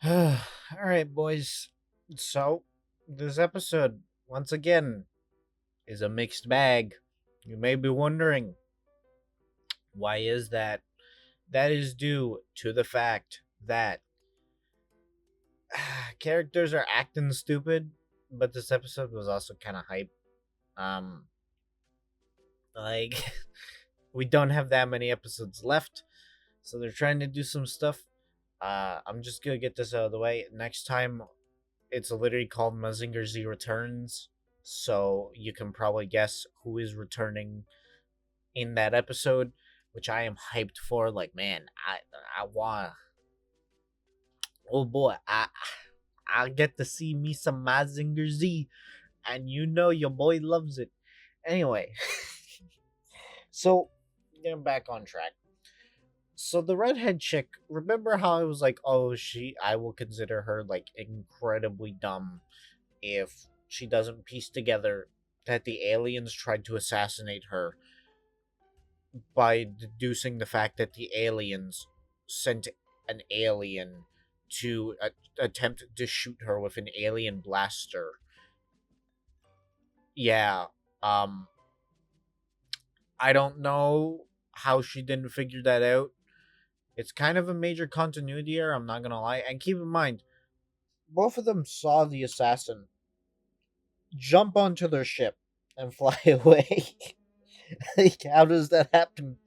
Alright, boys. So, this episode, once again, is a mixed bag. You may be wondering, why is that? That is due to the fact that characters are acting stupid, but this episode was also kind of hype. Um, like, we don't have that many episodes left, so they're trying to do some stuff. I'm just gonna get this out of the way. Next time, it's literally called Mazinger Z Returns, so you can probably guess who is returning in that episode, which I am hyped for. Like, man, I want. Oh boy, I get to see me some Mazinger Z, and you know your boy loves it. Anyway, so getting back on track. So the redhead chick, remember how I was like, oh, I will consider her like incredibly dumb if she doesn't piece together that the aliens tried to assassinate her by deducing the fact that the aliens sent an alien to attempt to shoot her with an alien blaster. Yeah, um, I don't know how she didn't figure that out. It's kind of a major continuity error, I'm not gonna lie. And keep in mind, both of them saw the assassin jump onto their ship and fly away. Like, how does that happen?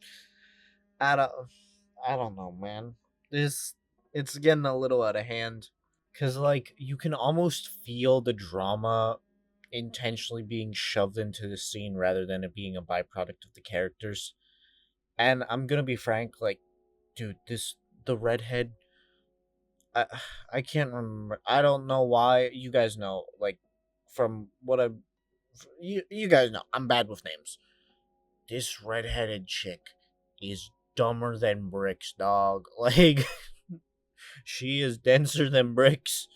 I don't, I don't know, man. This it's getting a little out of hand because, like, you can almost feel the drama intentionally being shoved into the scene rather than it being a byproduct of the characters. And I'm gonna be frank, like, dude, this the redhead. I I can't remember. I don't know why. You guys know, like, from what you guys know, I'm bad with names. This redheaded chick is dumber than bricks, dog. Like, she is denser than bricks.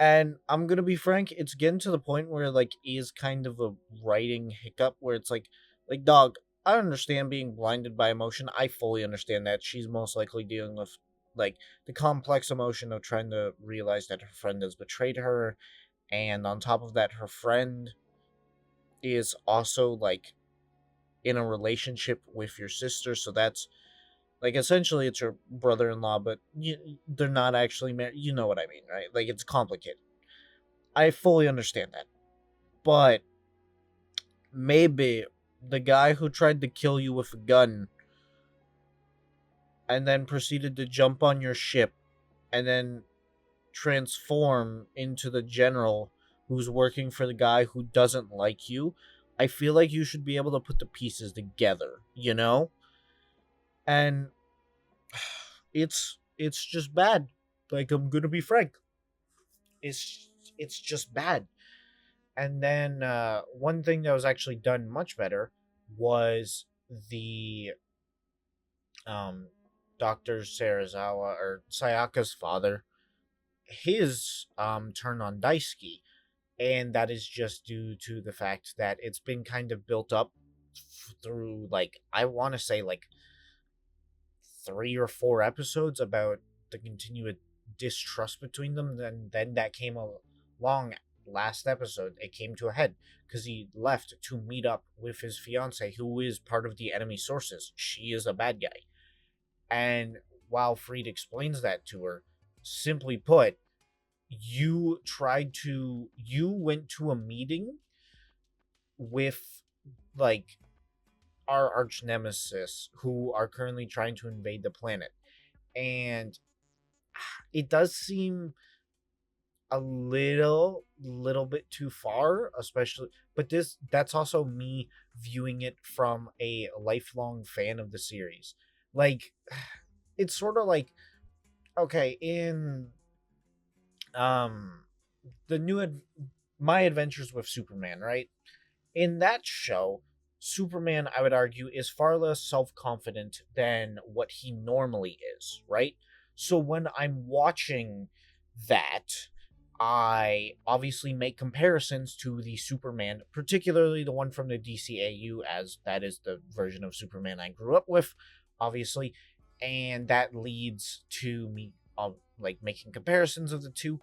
And I'm gonna be frank, it's getting to the point where like is kind of a writing hiccup where it's like dog, I understand being blinded by emotion. I fully understand that. She's most likely dealing with like the complex emotion of trying to realize that her friend has betrayed her, and on top of that, her friend is also like in a relationship with your sister, so that's like essentially it's your brother-in-law, but they're not actually married. You know what I mean, right? Like, it's complicated. I fully understand that, but maybe the guy who tried to kill you with a gun and then proceeded to jump on your ship and then transform into the general who's working for the guy who doesn't like you, I feel like you should be able to put the pieces together, you know? And it's just bad. Like, I'm gonna be frank. It's just bad. And then one thing that was actually done much better was the um, Dr. Sarazawa or Sayaka's father, his turn on Daisuke. And that is just due to the fact that it's been kind of built up through, like, I want to say, like, 3 or 4 episodes about the continued distrust between them. And then that came along last episode. It came to a head because he left to meet up with his fiance, who is part of the enemy sources. She is a bad guy. And while Fried explains that to her, simply put, you went to a meeting with, like, our arch nemesis who are currently trying to invade the planet. And it does seem a little bit too far, especially, but that's also me viewing it from a lifelong fan of the series. Like, it's sort of like, okay, in um the My Adventures with Superman, right? In that show, Superman, I would argue, is far less self-confident than what he normally is, right? So when I'm watching that, I obviously make comparisons to the Superman, particularly the one from the DCAU, as that is the version of Superman I grew up with, obviously, and that leads to me like making comparisons of the two.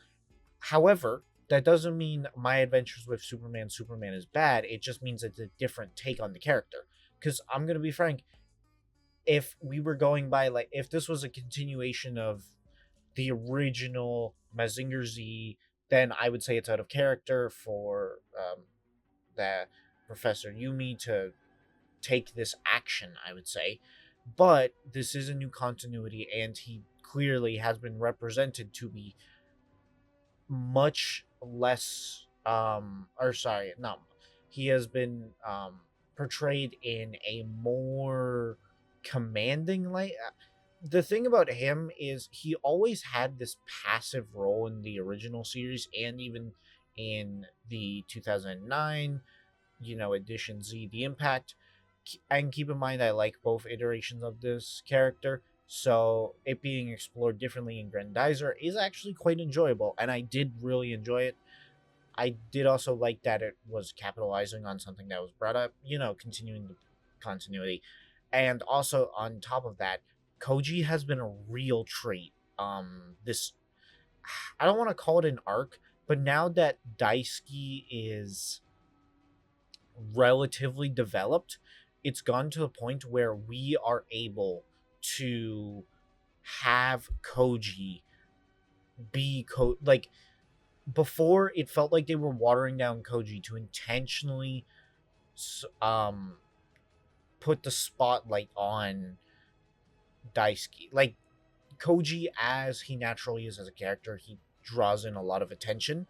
However, that doesn't mean My Adventures with Superman is bad. It just means it's a different take on the character. Because I'm gonna be frank, if we were going by like if this was a continuation of the original Mazinger Z, then I would say it's out of character for the Professor Yumi to take this action, I would say. But this is a new continuity, and he clearly has been represented to be much less or sorry, no. He has been portrayed in a more commanding light. The thing about him is he always had this passive role in the original series and even in the 2009 edition Z the Impact. And keep in mind I like both iterations of this character, so it being explored differently in Grendizer is actually quite enjoyable, and I did really enjoy it. I did also like that it was capitalizing on something that was brought up, continuing the continuity. And also on top of that, Koji has been a real treat. This I don't want to call it an arc, but now that Daisuke is relatively developed, it's gone to the point where we are able to have Koji like before it felt like they were watering down Koji to intentionally um put the spotlight on Daisuke. Like Koji as he naturally is as a character, he draws in a lot of attention.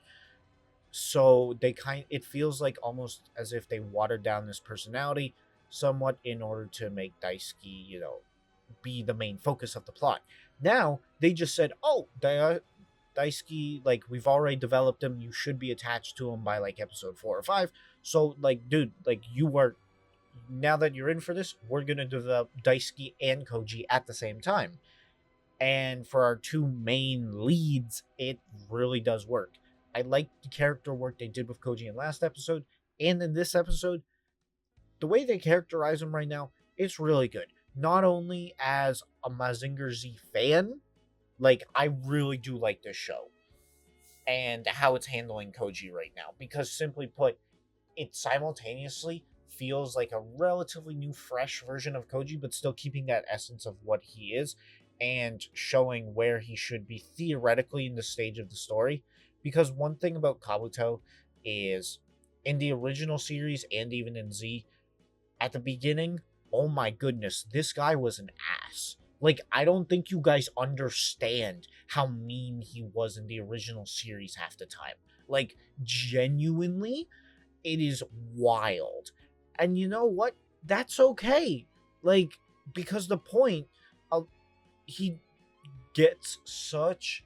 So it feels like almost as if they watered down this personality somewhat in order to make Daisuke, be the main focus of the plot. Now they just said, "Oh, Daisuke, like we've already developed him. You should be attached to him by like episode 4 or 5. So, like, dude, like you are now that you're in for this, we're gonna develop Daisuke and Koji at the same time." And for our two main leads, it really does work. I like the character work they did with Koji in last episode, and in this episode, the way they characterize him right now, it's really good. Not only as a Mazinger Z fan, like I really do like this show and how it's handling Koji right now. Because simply put, it simultaneously feels like a relatively new, fresh version of Koji, but still keeping that essence of what he is and showing where he should be theoretically in the stage of the story. Because one thing about Kabuto is in the original series and even in Z, at the beginning, oh my goodness, this guy was an ass. Like, I don't think you guys understand how mean he was in the original series half the time. Like, genuinely, it is wild. And you know what? That's okay. Like, because the point of he gets such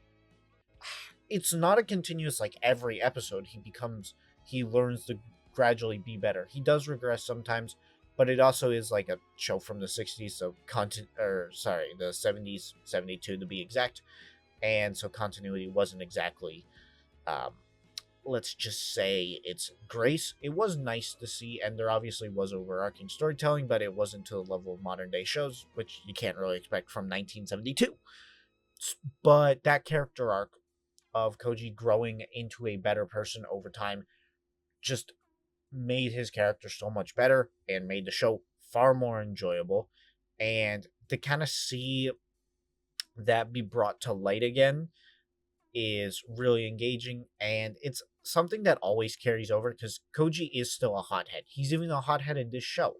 it's not a continuous like every episode he learns to gradually be better. He does regress sometimes, but it also is like a show from the 60s, so content or sorry, the 70s, 72 to be exact. And so continuity wasn't exactly um let's just say it's grace. It was nice to see, and there obviously was overarching storytelling, but it wasn't to the level of modern day shows, which you can't really expect from 1972. But that character arc of Koji growing into a better person over time just made his character so much better and made the show far more enjoyable. And to kind of see that be brought to light again is really engaging, and it's something that always carries over because Koji is still a hothead. He's even a hothead in this show.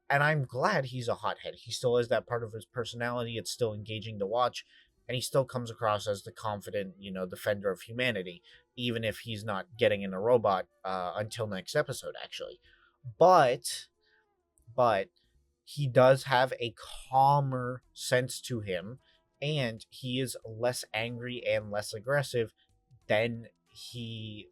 And I'm glad he's a hothead. He still has that part of his personality. It's still engaging to watch. And he still comes across as the confident, defender of humanity, even if he's not getting in a robot until next episode, actually. But, but he does have a calmer sense to him, and he is less angry and less aggressive than he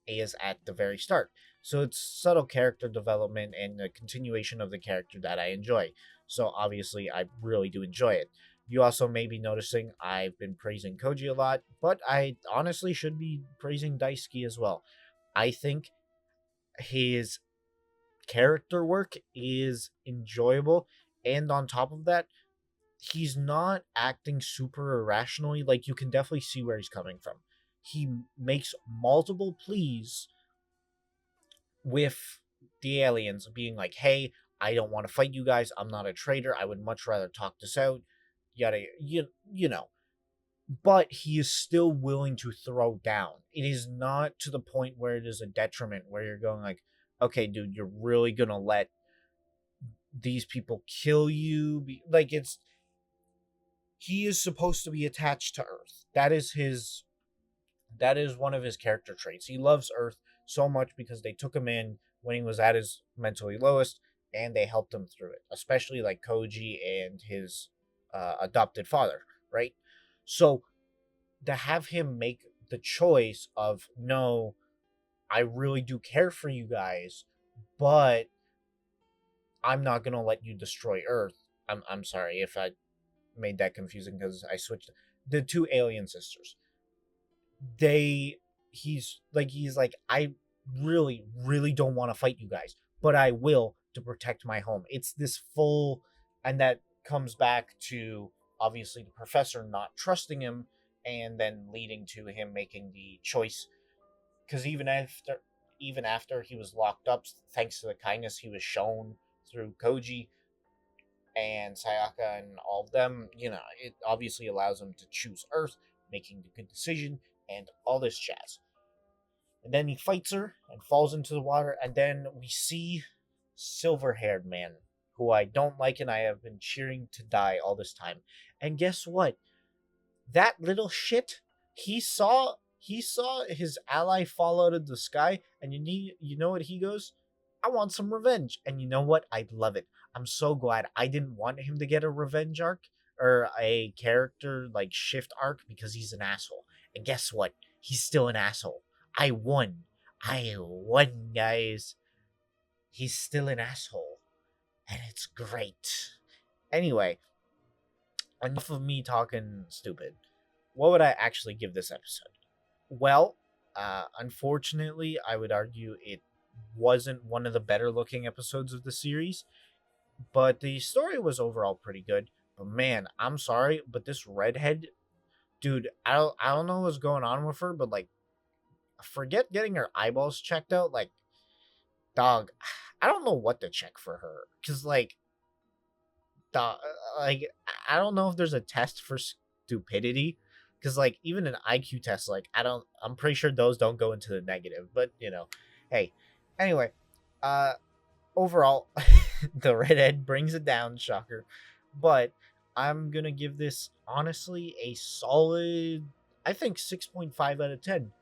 is at the very start. So it's subtle character development and a continuation of the character that I enjoy. So obviously, I really do enjoy it. You also may be noticing I've been praising Koji a lot, but I honestly should be praising Daisuke as well. I think his character work is enjoyable, and on top of that, he's not acting super irrationally. Like, you can definitely see where he's coming from. He makes multiple pleas with the aliens, being like, "Hey, I don't want to fight you guys. I'm not a traitor. I would much rather talk this out." Yada, you know. But he is still willing to throw down. It is not to the point where it is a detriment, where you're going like, "Okay, dude, you're really gonna let these people kill you?" Like, it's he is supposed to be attached to Earth. That is one of his character traits. He loves Earth so much because they took him in when he was at his mentally lowest, and they helped him through it, especially like Koji and his adopted father, right? So to have him make the choice of, no, I really do care for you guys, but I'm not gonna let you destroy Earth. I'm sorry if I made that confusing because I switched the two alien sisters. They he's like, I really don't want to fight you guys, but I will, to protect my home. It's this full, and that comes back to obviously the professor not trusting him, and then leading to him making the choice, because even after he was locked up, thanks to the kindness he was shown through Koji and Sayaka and all of them, it obviously allows him to choose Earth, making the good decision, and all this jazz. And then he fights her and falls into the water, and then we see Silver Haired Man, who I don't like and I have been cheering to die all this time. And guess what? That little shit, he saw his ally fall out of the sky, and you know what he goes? I want some revenge. And you know what? I love it. I'm so glad I didn't want him to get a revenge arc or a character like shift arc, because he's an asshole. And guess what? He's still an asshole. I won. I won, guys. He's still an asshole. And it's great. Anyway, enough of me talking stupid. What would I actually give this episode? Well, unfortunately, I would argue it wasn't one of the better looking episodes of the series, but the story was overall pretty good. But man, I'm sorry, but this redhead dude, I don't know what's going on with her, but like, forget getting her eyeballs checked out. Like, dog, I don't know what to check for her, cause like, dog, like, I don't know if there's a test for stupidity, because like, even an IQ test, like, I'm pretty sure those don't go into the negative, but hey, anyway, uh, overall, the redhead brings it down, shocker, but I'm gonna give this honestly a solid, I think, 6.5 out of 10.